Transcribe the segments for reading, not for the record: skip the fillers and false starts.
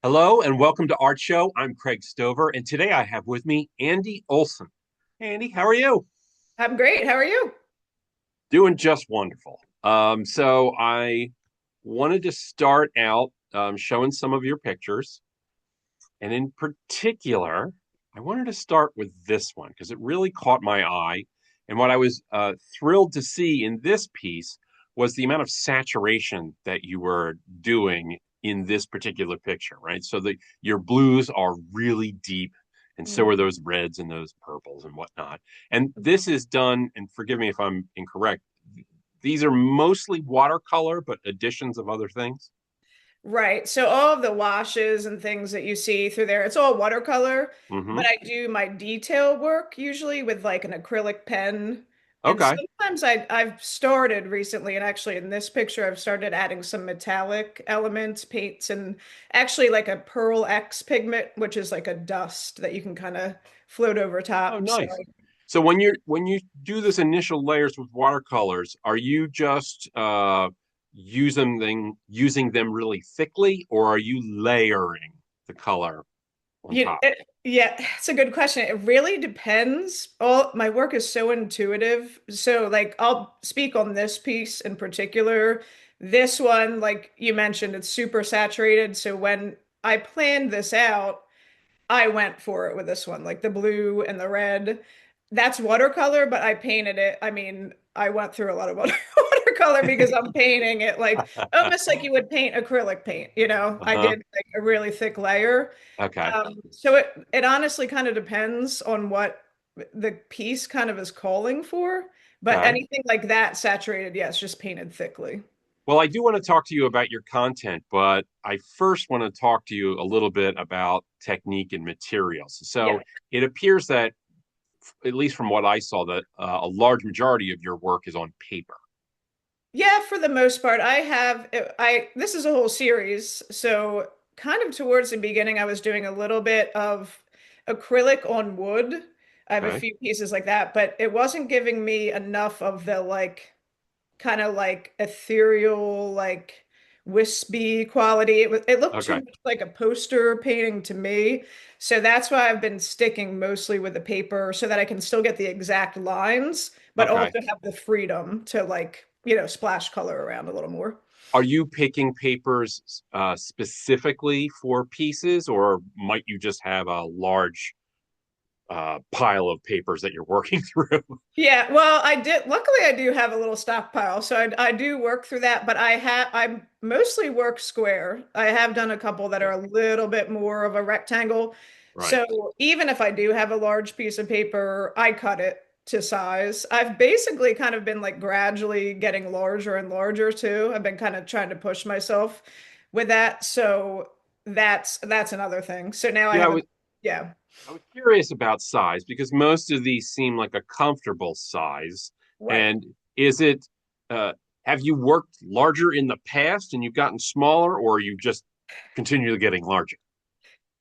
Hello and welcome to ArtShow. I'm Craig Stover, and today I have with me Andie Olson. Hey, Andy, how are you? I'm great. How are you? Doing just wonderful. So I wanted to start out showing some of your pictures, and in particular, I wanted to start with this one because it really caught my eye. And what I was thrilled to see in this piece was the amount of saturation that you were doing in this particular picture, right? So your blues are really deep, and so are Mm. those reds and those purples and whatnot. And this is done, and forgive me if I'm incorrect, these are mostly watercolor, but additions of other things. Right. So all of the washes and things that you see through there, it's all watercolor, but Mm-hmm. I do my detail work usually with like an acrylic pen. And Okay. sometimes I've started recently, and actually in this picture, I've started adding some metallic elements, paints, and actually like a Pearl X pigment, which is like a dust that you can kind of float over Oh, top. So nice. So when you do this initial layers with watercolors, are you just using them really thickly, or are you layering the color on top? Yeah, it's a good question. It really depends. All my work is so intuitive. So like I'll speak on this piece in particular. This one, like you mentioned, it's super saturated. So when I planned this out, I went for it with this one, like the blue and the red. That's watercolor, but I painted it. I mean, I went through a lot of watercolor because I'm painting it like almost like you would paint acrylic paint, you know? I Uh-huh. did like a really thick layer. Okay. So it honestly kind of depends on what the piece kind of is calling for. But Okay. anything like that saturated, yes, just painted thickly. Well, I do want to talk to you about your content, but I first want to talk to you a little bit about technique and materials. Yeah. So it appears that, at least from what I saw, that a large majority of your work is on paper. Yeah, for the most part, I this is a whole series. So kind of towards the beginning, I was doing a little bit of acrylic on wood. I have a Okay. few pieces like that, but it wasn't giving me enough of the like kind of like ethereal, like wispy quality. It looked too Okay. much like a poster painting to me. So that's why I've been sticking mostly with the paper so that I can still get the exact lines, but Okay. also have the freedom to like, you know, splash color around a little more. Are you picking papers specifically for pieces, or might you just have a large pile of papers that you're working through? Yeah, well, I did. Luckily, I do have a little stockpile, so I do work through that. But I mostly work square. I have done a couple that are Okay. a little bit more of a rectangle. Right. So even if I do have a large piece of paper, I cut it to size. I've basically kind of been like gradually getting larger and larger too. I've been kind of trying to push myself with that. So that's another thing. So now I Yeah, have a yeah. I was curious about size because most of these seem like a comfortable size. Right. And is it, uh, have you worked larger in the past and you've gotten smaller, or are you just continually getting larger?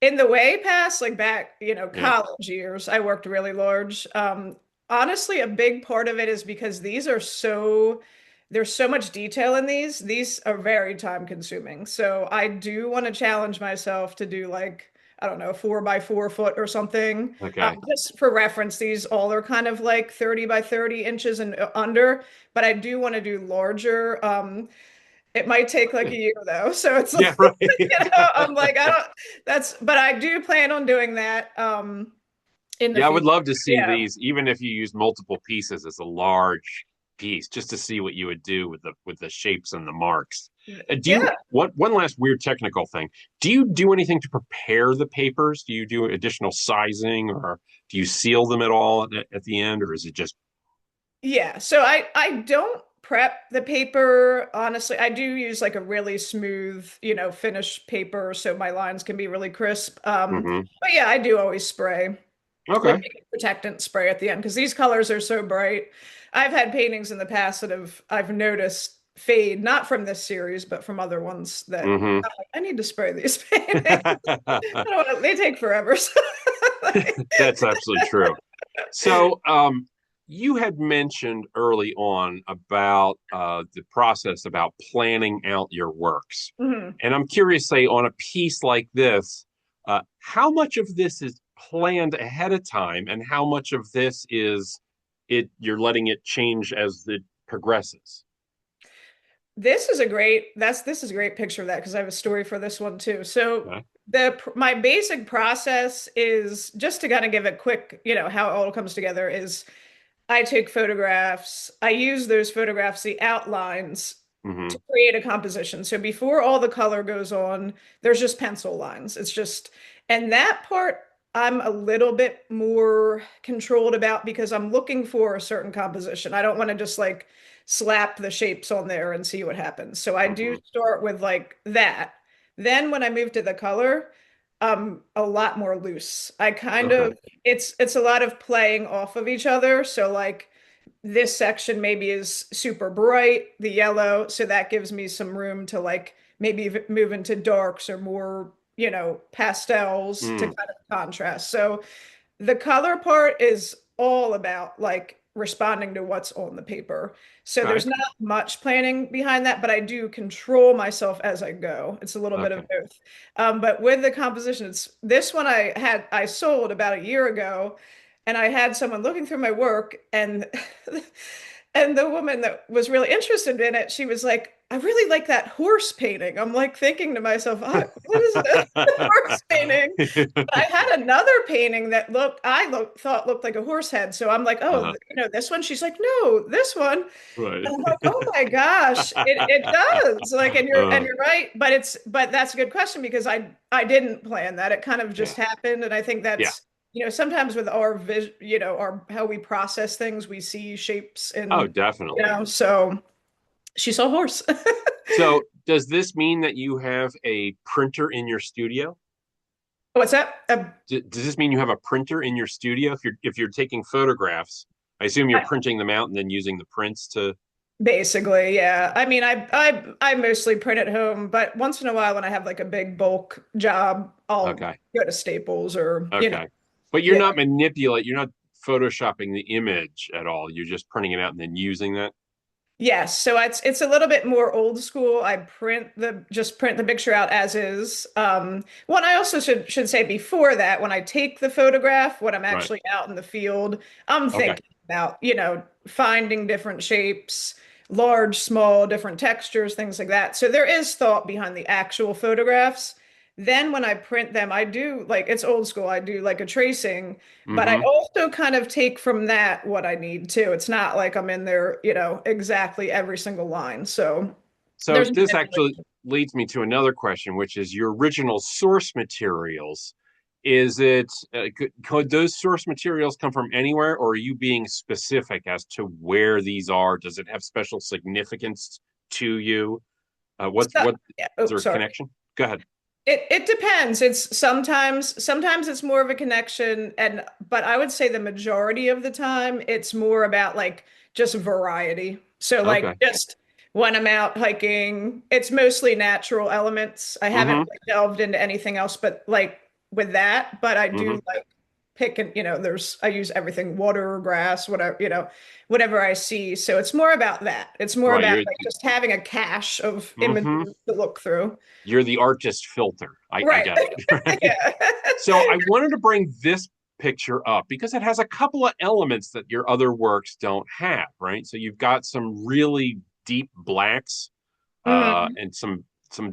In the way past, like back, Yeah. college years, I worked really large. Honestly, a big part of it is because there's so much detail in these. These are very time consuming. So I do want to challenge myself to do like, I don't know, 4 by 4 foot or something. Okay. Just for reference, these all are kind of like 30 by 30 inches and under, but I do want to do larger. It might take like a year though. So it's like, Yeah, right. I'm like, I don't, but I do plan on doing that in the Yeah, I would future. love to see Yeah. these, even if you use multiple pieces as a large piece, just to see what you would do with the shapes and the marks. Do you Yeah. one last weird technical thing? Do you do anything to prepare the papers? Do you do additional sizing, or do you seal them at all at the end, or is it just Yeah. So I don't prep the paper, honestly. I do use like a really smooth, finished paper so my lines can be really crisp. hmm But yeah, I do always spray. Like Okay. make a protectant spray at the end because these colors are so bright. I've had paintings in the past that I've noticed fade, not from this series, but from other ones that hmm I'm like, I need to spray these paintings. I don't want they take forever. So, like, That's absolutely true. So, you had mentioned early on about the process about planning out your works. Mhm. And I'm curious, say, on a piece like this, how much of this is planned ahead of time and how much of this is you're letting it change as it progresses? This is a great picture of that because I have a story for this one too. So Okay. my basic process is just to kind of give a quick, how it all comes together is I take photographs. I use those photographs, the outlines, Hmm. to create a composition. So before all the color goes on, there's just pencil lines. And that part I'm a little bit more controlled about because I'm looking for a certain composition. I don't want to just like slap the shapes on there and see what happens. So I do Hmm. start with like that. Then when I move to the color, I'm a lot more loose. I kind Okay. of it's a lot of playing off of each other. So like this section maybe is super bright, the yellow, so that gives me some room to like maybe move into darks or more, pastels to Mm, kind of contrast. So the color part is all about like responding to what's on the paper. So okay. there's not much planning behind that, but I do control myself as I go. It's a little bit of Okay. both. But with the composition, it's this one I sold about a year ago, and I had someone looking through my work, and and the woman that was really interested in it, she was like, "I really like that horse painting." I'm like thinking to myself, "What is this horse painting?" I had another painting that thought looked like a horse head. So I'm like, oh, Uh-huh. this one. She's like, no, this one. Right. And I'm like, oh my gosh, it does. Like, and Uh, you're right, but that's a good question because I didn't plan that. It kind of yeah. just happened, and I think Yeah. that's sometimes with our our how we process things, we see shapes Oh, and definitely. So she saw a horse. So, does this mean that you have a printer in your studio? What's that? Does this mean you have a printer in your studio? If you're taking photographs, I assume you're printing them out and then using the prints to. Basically, yeah. I mean, I mostly print at home, but once in a while when I have like a big bulk job, I'll Okay. go to Staples or, Okay. But you're yeah. not you're not photoshopping the image at all. You're just printing it out and then using that. Yes, so it's a little bit more old school. I print the picture out as is. One I also should say before that, when I take the photograph, when I'm Right. actually out in the field, I'm Okay. thinking about, finding different shapes, large, small, different textures, things like that. So there is thought behind the actual photographs. Then when I print them, I do like it's old school. I do like a tracing. But I Hmm. also kind of take from that what I need to. It's not like I'm in there, exactly every sinsingle line. So So there's this actually manipulation. leads me to another question, which is your original source materials. Is it could those source materials come from anywhere, or are you being specific as to where these are? Does it have special significance to you? So, What yeah. is Oh, there a sorry. connection? Go ahead. It depends. It's sometimes it's more of a connection but I would say the majority of the time it's more about like just variety. So like Okay. just when I'm out hiking, it's mostly natural elements. I haven't Hmm. like delved into anything else but like with that, but I Hmm. do like picking, I use everything, water, grass, whatever, whatever I see. So it's more about that. It's more Right. about like just having a cache of Hmm. images to look through. You're the artist filter. I Right. get it. Yeah. So I wanted to bring this picture up because it has a couple of elements that your other works don't have, right? So you've got some really deep blacks Hmm. and some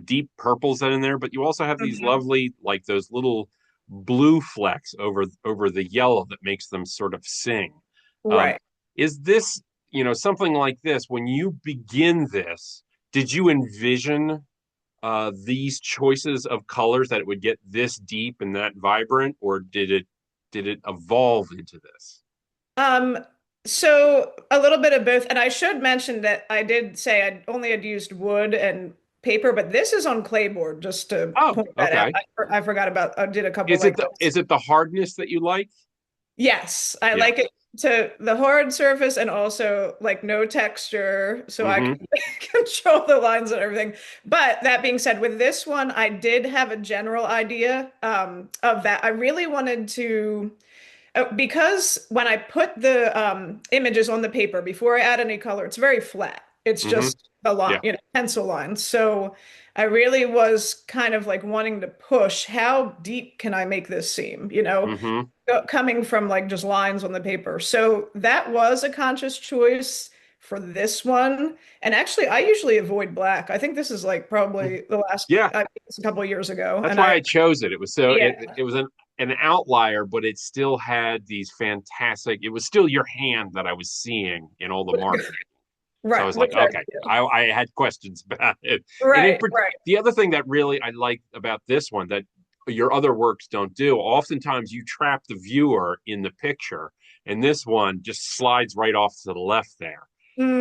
deep purples that in there, but you also have these Hmm. lovely like those little blue flecks over the yellow that makes them sort of sing. Um, Right. is this, something like this when you begin this? Did you envision these choices of colors that it would get this deep and that vibrant, or did it evolve into this? Um, so a little bit of both, and I should mention that I did say I only had used wood and paper, but this is on clayboard, just to Oh, point that out. okay. I forgot about, I did a couple Is it like the this. is it the hardness that you like? Yes, I Yeah. like it to the hard surface and also like no texture, so I Mm-hmm. can control the lines and everything. But that being said, with this one, I did have a general idea of that. I really wanted to. Because when I put the images on the paper before I add any color, it's very flat. It's Hmm. just a line, Yeah. pencil lines. So I really was kind of like wanting to push how deep can I make this seem, Hmm. coming from like just lines on the paper. So that was a conscious choice for this one. And actually, I usually avoid black. I think this is like probably the last, Yeah. I think it's a couple of years ago. That's And why I chose it. It was so yeah, it was an outlier, but it still had these fantastic. It was still your hand that I was seeing in all the marking. So I right, was like, which I okay, I had questions about it. And right, right. the other thing that really I like about this one that your other works don't do, oftentimes you trap the viewer in the picture, and this one just slides right off to the left there.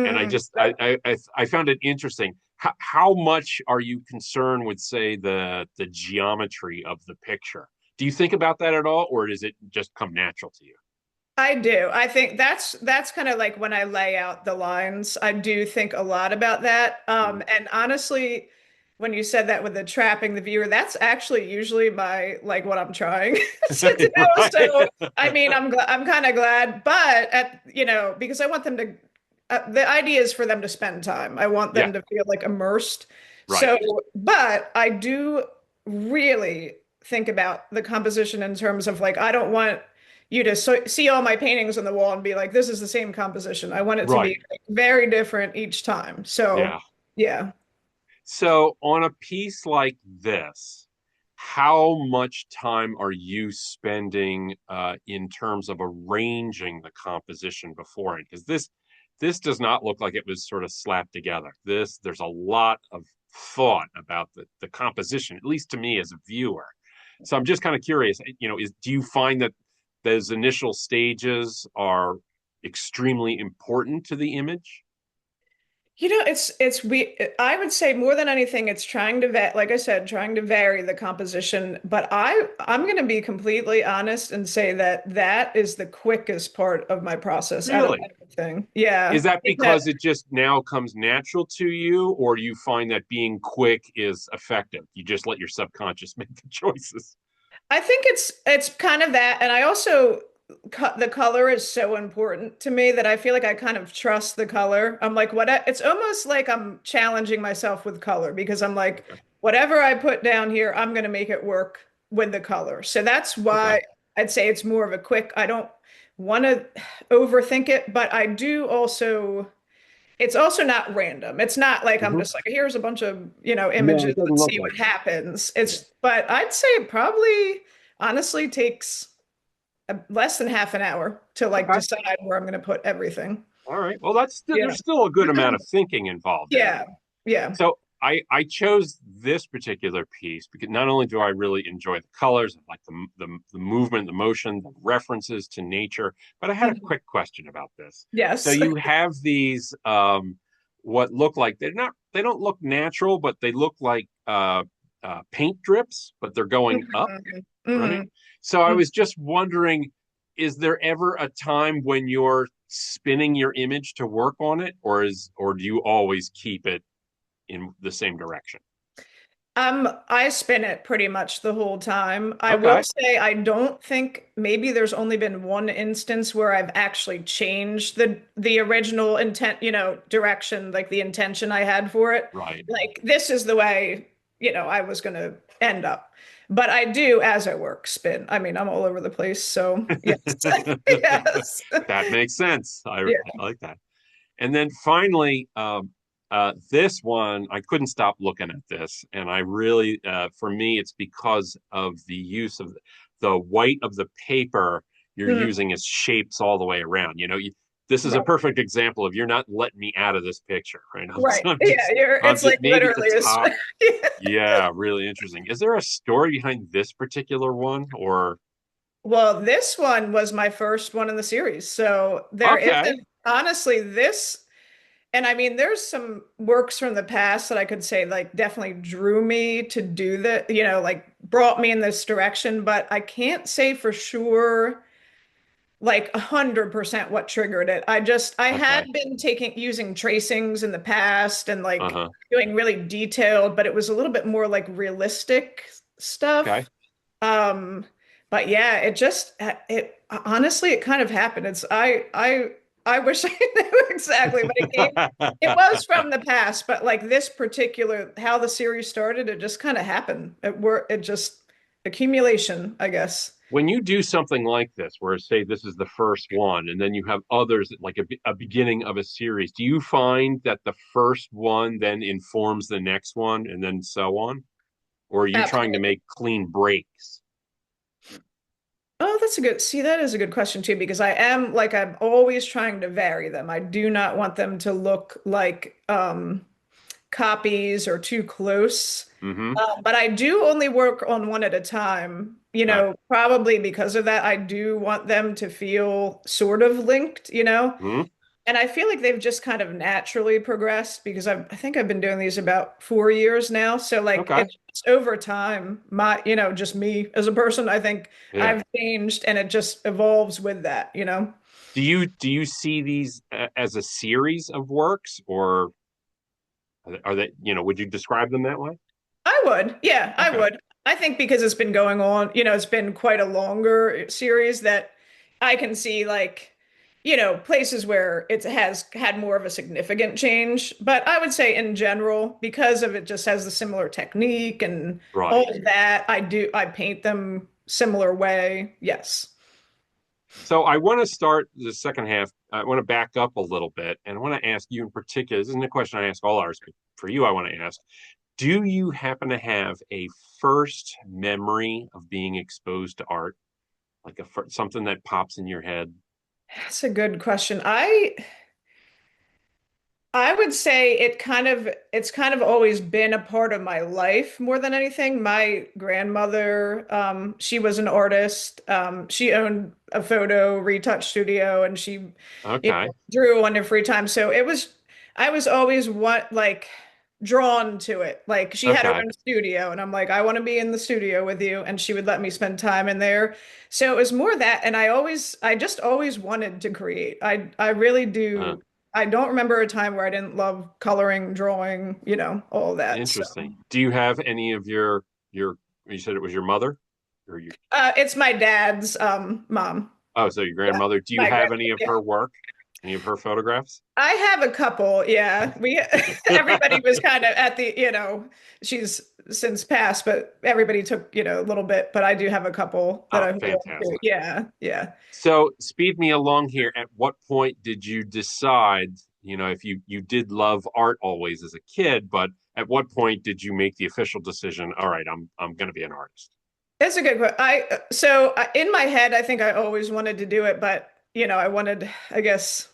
And I Mm, just I found it interesting. How much are you concerned with, say, the geometry of the picture? Do you think about that at all, or does it just come natural to you? I do. I think that's kind of like when I lay out the lines, I do think a lot about that. Mhm. And honestly, when you said that with the trapping the viewer, that's actually usually my like what I'm trying to do. Right? So I mean, I'm kind of glad, but because I want them to the idea is for them to spend time. I want Yeah, them to feel like immersed. right. So, but I do really think about the composition in terms of like I don't want you to see all my paintings on the wall and be like, this is the same composition. I want it to Right. be like, very different each time. So, Yeah. yeah. So on a piece like this, how much time are you spending in terms of arranging the composition beforehand? Because this does not look like it was sort of slapped together. There's a lot of thought about the composition, at least to me as a viewer. So I'm just kind of curious, do you find that those initial stages are extremely important to the image? It's we I would say more than anything, it's trying to like I said, trying to vary the composition. But I'm going to be completely honest and say that that is the quickest part of my process out of Really? everything. Is Yeah. that because it just now comes natural to you, or do you find that being quick is effective? You just let your subconscious make the choices. I think it's kind of that, and I also the color is so important to me that I feel like I kind of trust the color. I'm like, it's almost like I'm challenging myself with color because I'm like, Okay. whatever I put down here, I'm going to make it work with the color. So that's Okay. why I'd say it's more of a quick. I don't want to overthink it, but I do also. It's also not random. It's not like I'm Hmm. just like, here's a bunch of, No, images. it doesn't Let's look see like what that. happens. Yeah. But I'd say it probably honestly takes less than half an hour to like Okay. decide where I'm going to put everything. All right. Well, that's Yeah. there's still a good amount of thinking involved in it. Yeah. Yeah. So I chose this particular piece because not only do I really enjoy the colors, like the movement, the motion, the references to nature, but I had a Mhm. quick question about this. So Yes. you have these what look like they don't look natural, but they look like paint drips, but they're going up, Mhm. right? Mhm. So I Mhm. was just wondering, is there ever a time when you're spinning your image to work on it, or do you always keep it in the same direction? I spin it pretty much the whole time. I will Okay. say I don't think maybe there's only been one instance where I've actually changed the original intent, direction, like the intention I had for it. Right. Like this is the way, I was gonna end up. But I do as I work spin. I mean, I'm all over the place, so yes. Yes. That makes sense. Yeah. I like that. And then finally, this one, I couldn't stop looking at this. And I really, for me, it's because of the use of the white of the paper you're Mm, using as shapes all the way around. This is a right. perfect example of you're not letting me out of this picture, right? Right. Yeah, I'm it's just like maybe at the literally a top. yeah. Yeah, really interesting. Is there a story behind this particular one or? Well, this one was my first one in the series. So there Okay, isn't honestly this, and I mean, there's some works from the past that I could say like definitely drew me to do the, like brought me in this direction, but I can't say for sure like 100% what triggered it. I had okay. been using tracings in the past and like Uh-huh. doing really detailed, but it was a little bit more like realistic Okay. stuff. Um, But yeah, it honestly it kind of happened. I wish I knew exactly, but it was from the past, but like this particular how the series started, it just kind of happened. It just accumulation, I guess. When you do something like this, where say this is the first one, and then you have others like a beginning of a series, do you find that the first one then informs the next one, and then so on, or are you trying to Absolutely. make clean breaks? Oh, that is a good question too, because I'm always trying to vary them. I do not want them to look like copies or too close. Mm-hmm. But I do only work on one at a time, Okay. probably because of that. I do want them to feel sort of linked, Mm-hmm. and I feel like they've just kind of naturally progressed because I think I've been doing these about 4 years now. So like Okay. it's over time, just me as a person, I think Yeah. I've changed and it just evolves with that. Do you see these as a series of works, or are they, would you describe them that way? I would. Yeah, I Okay. would. I think because it's been going on, it's been quite a longer series that I can see like, places where it has had more of a significant change. But I would say in general, because of it just has the similar technique and all Right. of that, I paint them similar way. Yes. So I want to start the second half. I want to back up a little bit, and I want to ask you in particular. This isn't a question I ask all artists, but for you, I want to ask: do you happen to have a first memory of being exposed to art, like something that pops in your head? That's a good question. I would say it's kind of always been a part of my life more than anything. My grandmother, she was an artist. She owned a photo retouch studio and she, Okay. drew on her free time. So I was always drawn to it. Like she had her Okay. own studio and I'm like, I want to be in the studio with you. And she would let me spend time in there. So it was more that. And I just always wanted to create. I really Uh, do. I don't remember a time where I didn't love coloring, drawing, all that. So Interesting. Do you have any of your? You said it was your mother, or you? it's my dad's mom. Oh, so your Yeah, grandmother. Do you my have grandmother. any of Yeah. her work? Any of her photographs? I have a couple. Yeah. Everybody was kind of at she's since passed, but everybody took, a little bit, but I do have a couple that Oh, I hold on to. fantastic. Yeah. Yeah. So speed me along here. At what point did you decide, if you did love art always as a kid, but at what point did you make the official decision, all right, I'm going to be an artist? That's a good question. In my head, I think I always wanted to do it, but I guess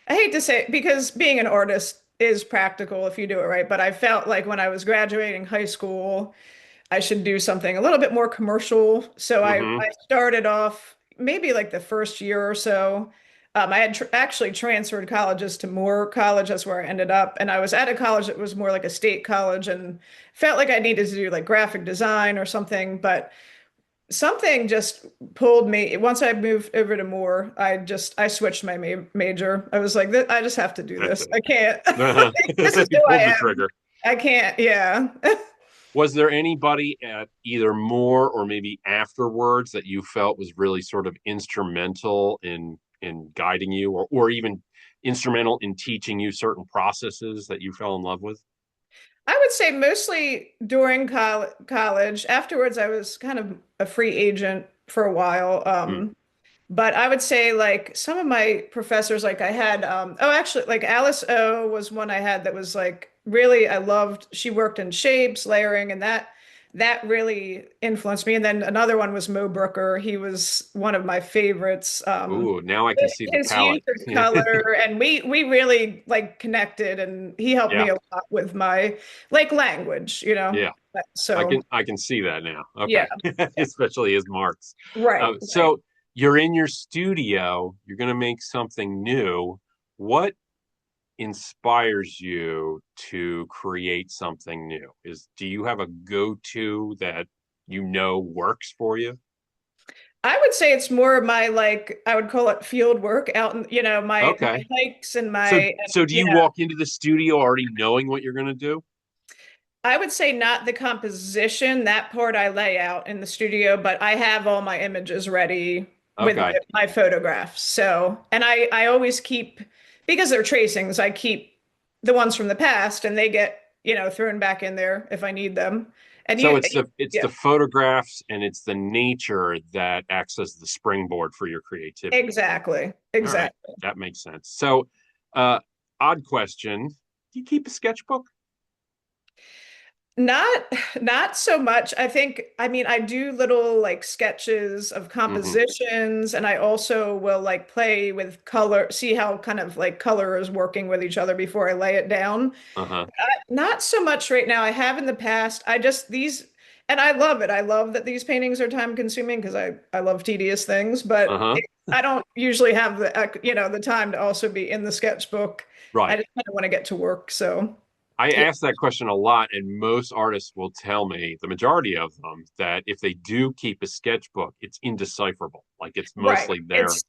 I hate to say it because being an artist is practical if you do it right. But I felt like when I was graduating high school, I should do something a little bit more commercial. So Mm-hmm. I started off maybe like the first year or so. I had tr actually transferred colleges to Moore College. That's where I ended up. And I was at a college that was more like a state college and felt like I needed to do like graphic design or something. But something just pulled me. Once I moved over to Moore, I switched my major. I was like, I just have to do That's this. I can't. This is it. You who pulled I the am. trigger. I can't. Yeah. Was there anybody at either more or maybe afterwards that you felt was really sort of instrumental in guiding you, or even instrumental in teaching you certain processes that you fell in love with? I would say mostly during college. Afterwards, I was kind of a free agent for a while. Hmm. But I would say like some of my professors, like I had, actually, like Alice O was one I had that was like really I loved. She worked in shapes, layering, and that really influenced me. And then another one was Mo Brooker. He was one of my favorites. Ooh, now I can see the His use palette. of color, and we really like connected, and he helped Yeah, me a lot with my like language. yeah. I So can I can see that now. yeah, Okay, especially his marks. right, right. So you're in your studio. You're going to make something new. What inspires you to create something new? Do you have a go-to that works for you? I would say it's more of my like I would call it field work out in my Okay. hikes and So my so do you walk into the studio already knowing what you're going to do? I would say not the composition. That part I lay out in the studio, but I have all my images ready with Okay. my photographs. So, and I always keep, because they're tracings, I keep the ones from the past and they get, thrown back in there if I need them. And So you, it's the yeah, photographs and it's the nature that acts as the springboard for your creativity. exactly. All right, Exactly. that makes sense. So, uh, odd question: do you keep a sketchbook? Not not so much. I mean, I do little like sketches of Mm-hmm. compositions, and I also will like play with color, see how kind of like color is working with each other before I lay it down. Uh-huh. Not so much right now. I have in the past. I just these and I love it. I love that these paintings are time consuming because I love tedious things, but Uh-huh. I don't usually have the time to also be in the sketchbook. I Right. just kind of want to get to work, so I yeah. ask that question a lot, and most artists will tell me, the majority of them, that if they do keep a sketchbook, it's indecipherable. Like it's Right. mostly their It's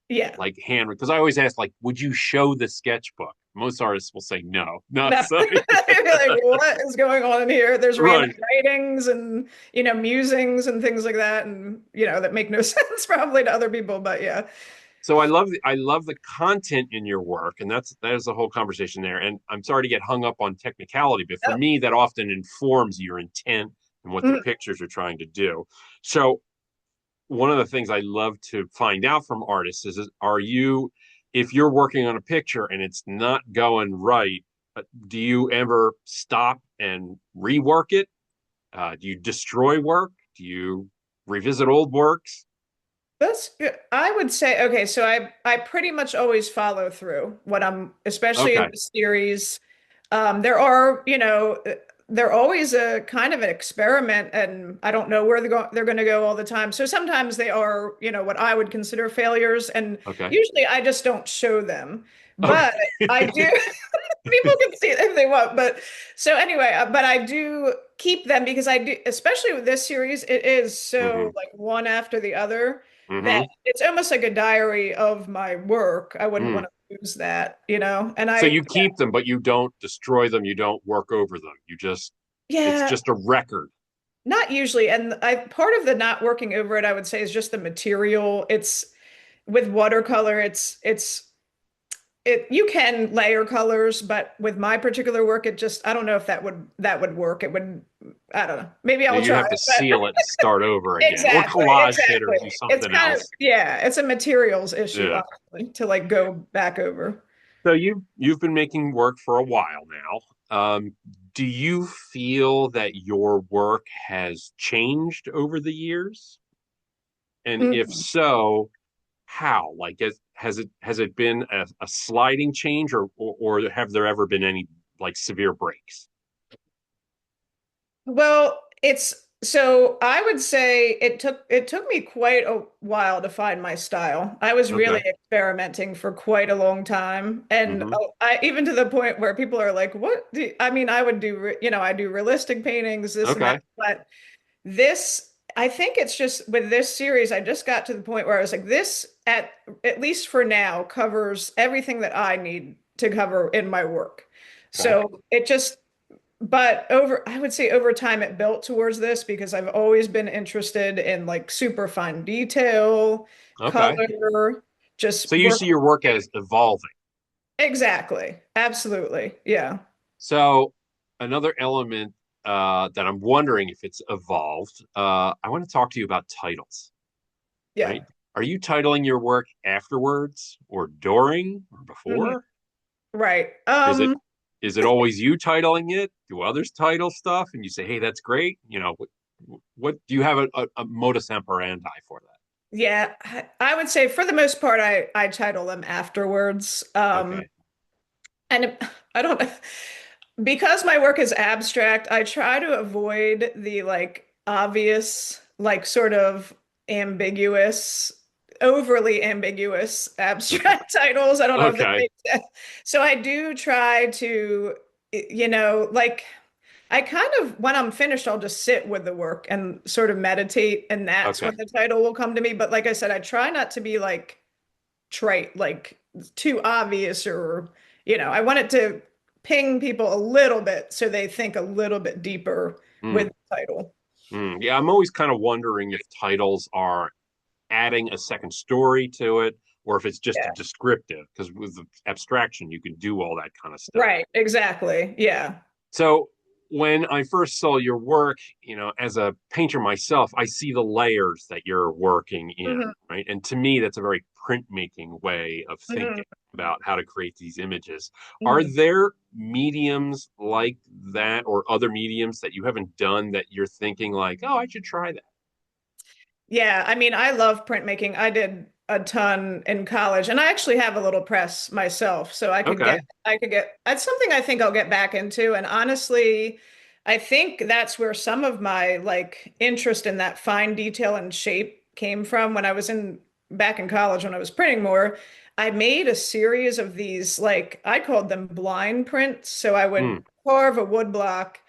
yeah. like hand. Because I always ask, like, would you show the sketchbook? Most artists will say no, not No. so. You'd be like, what is going on in here? There's random Right. writings and, musings and things like that. And, that make no sense probably to other people. But yeah. So I love the content in your work, and that is the whole conversation there. And I'm sorry to get hung up on technicality, but for Oh, me, that often informs your intent and what the mm, pictures are trying to do. So one of the things I love to find out from artists is are you, if you're working on a picture and it's not going right, do you ever stop and rework it? Do you destroy work? Do you revisit old works? that's good. I would say, okay, so I pretty much always follow through what I'm, especially in Okay. the series. There are, they're always a kind of an experiment, and I don't know where they're going to go all the time. So sometimes they are, what I would consider failures, and Okay. usually I just don't show them. Okay. But I do. People can see it if they want, but so anyway, but I do keep them because I do, especially with this series, it is so hmm like one after the other that hmm it's almost like a diary of my work. I wouldn't Mm. want to lose that, and So I, you keep them, but you don't destroy them. You don't work over them. You just, it's yeah, just a record. not usually. And I part of the not working over it, I would say, is just the material. It's with watercolor, you can layer colors, but with my particular work, it just I don't know if that would work. It would I don't know. Maybe I'll You try have to it, but seal it and start over again, or exactly, collage it, or exactly. do It's something kind of else. yeah, it's a materials issue, Yeah. honestly, to like go back over. So you've been making work for a while now. Do you feel that your work has changed over the years? And if Mm. so, how? Like, has it been a sliding change, or have there ever been any like severe breaks? Well, it's so I would say it took me quite a while to find my style. I was really Okay. experimenting for quite a long time, and hmm I even to the point where people are like, "What do I mean, I would do, I do realistic paintings, this and that." Okay. But this, I think it's just with this series, I just got to the point where I was like, this at least for now covers everything that I need to cover in my work. Okay. So it just but I would say over time it built towards this because I've always been interested in like super fine detail, Okay. color, So just you see work. your work as evolving. Exactly. Absolutely. Yeah. So another element that I'm wondering if it's evolved, I want to talk to you about titles, right? Yeah. Are you titling your work afterwards or during or Mhm. before? Right. Is it always you titling it? Do others title stuff and you say, "Hey, that's great"? What do you have a modus operandi for that? Yeah, I would say for the most part I title them afterwards. Okay. And I don't because my work is abstract, I try to avoid the like obvious, like sort of ambiguous, overly ambiguous abstract titles. I don't know if that Okay. makes sense. So I do try to, like I kind of, when I'm finished, I'll just sit with the work and sort of meditate, and that's Okay. when the title will come to me. But like I said, I try not to be like trite, like too obvious or, I want it to ping people a little bit so they think a little bit deeper with Mm, the title. yeah, I'm always kind of wondering if titles are adding a second story to it or if it's just a Yeah. descriptive, because with the abstraction, you can do all that kind of stuff. Right. Exactly. Yeah. So when I first saw your work, as a painter myself, I see the layers that you're working in, Mhm. right? And to me, that's a very printmaking way of Mhm. thinking about how to create these images. Are Mhm. there mediums like that or other mediums that you haven't done that you're thinking like, oh, I should try that? Yeah, I mean, I love printmaking. I did a ton in college, and I actually have a little press myself, so Okay. I could get, that's something I think I'll get back into. And honestly, I think that's where some of my like interest in that fine detail and shape came from when I was in back in college when I was printing more. I made a series of these, like I called them blind prints. So I would Mm, carve a wood block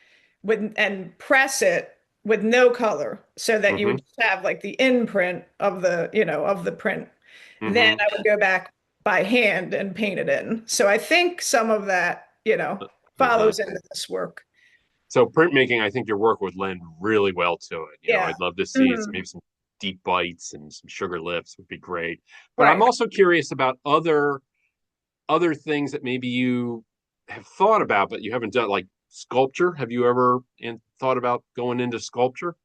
with and press it with no color so that you would hmm just have like the imprint of the, of the print. Then hmm I would go back by hand and paint it in. So I think some of that, uh-huh. follows into this work. So printmaking, I think your work would lend really well to it. Yeah. I'd love to see Mhm. maybe some deep bites and some sugar lips would be great. But I'm Right. also curious about other things that maybe you have thought about but you haven't done, like sculpture. Have you ever thought about going into sculpture?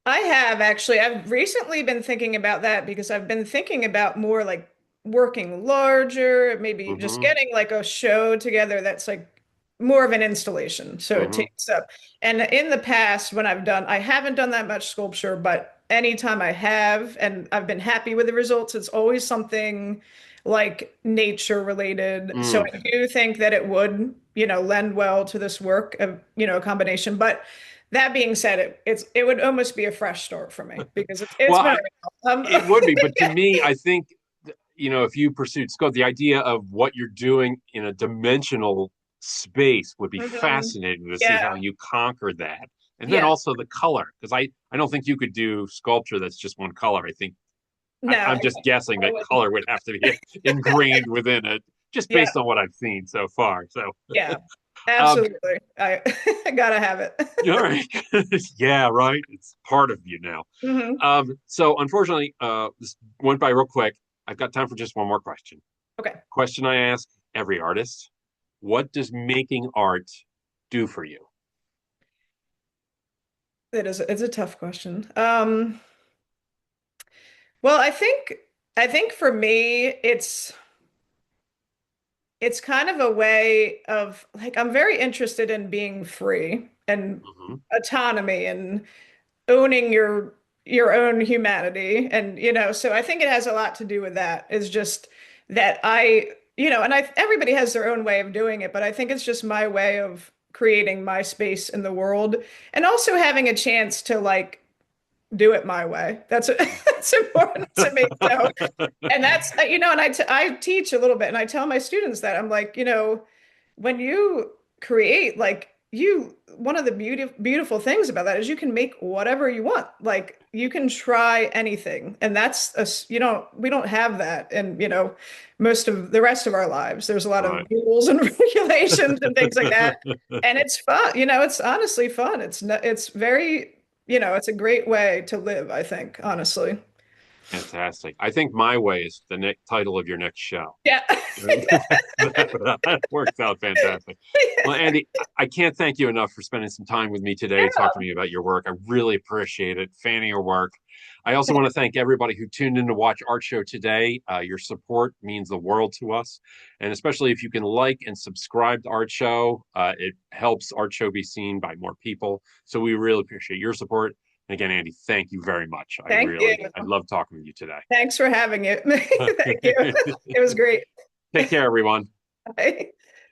I have actually. I've recently been thinking about that because I've been thinking about more like working larger, maybe just Hmm getting like a show together that's like more of an installation. So it hmm takes up. And in the past, when I haven't done that much sculpture, but anytime I have, and I've been happy with the results, it's always something like nature related. So mm. I do think that it would, lend well to this work of, a combination. But that being said, it would almost be a fresh start for me because it's Well, been a while. it would be, but to me, I think if you pursued scope, the idea of what you're doing in a dimensional space would be Mhm. fascinating to see how Yeah, you conquer that. And then yeah. also the color, because I don't think you could do sculpture that's just one color. I think No, I'm just guessing I that wouldn't. color would have to be ingrained within it, just Yeah, based on what I've seen so far. So, yeah. um, Absolutely. I I gotta have it. all right, yeah, right. It's part of you now. Hmm. So unfortunately, this went by real quick. I've got time for just one more question. Okay. Question I ask every artist: what does making art do for you? It's a tough question. Well, I think for me it's kind of a way of like I'm very interested in being free and Hmm autonomy and owning your own humanity. And so I think it has a lot to do with that. Is just that and I everybody has their own way of doing it, but I think it's just my way of creating my space in the world and also having a chance to like do it my way. That's that's important to me. So, and that's and I teach a little bit and I tell my students that I'm like, when you create, like one of the beautiful things about that is you can make whatever you want. Like you can try anything. And that's we don't have that. And most of the rest of our lives, there's a lot of Right. rules and regulations and things like that. And it's fun. It's honestly fun. It's very, it's a great way to live, I think, honestly. Fantastic. I think My Way is the next title of your next show. Yeah. That works out fantastic. Well, Andie, I can't thank you enough for spending some time with me today to talk to me about your work. I really appreciate it. Fanning your work. I also want to thank everybody who tuned in to watch Art Show today. Your support means the world to us. And especially if you can like and subscribe to Art Show, it helps Art Show be seen by more people. So we really appreciate your support. And again, Andie, thank you very much. Thank you. I love talking with you today. Thanks for having it. Thank you. It was great. Take care, everyone. Bye.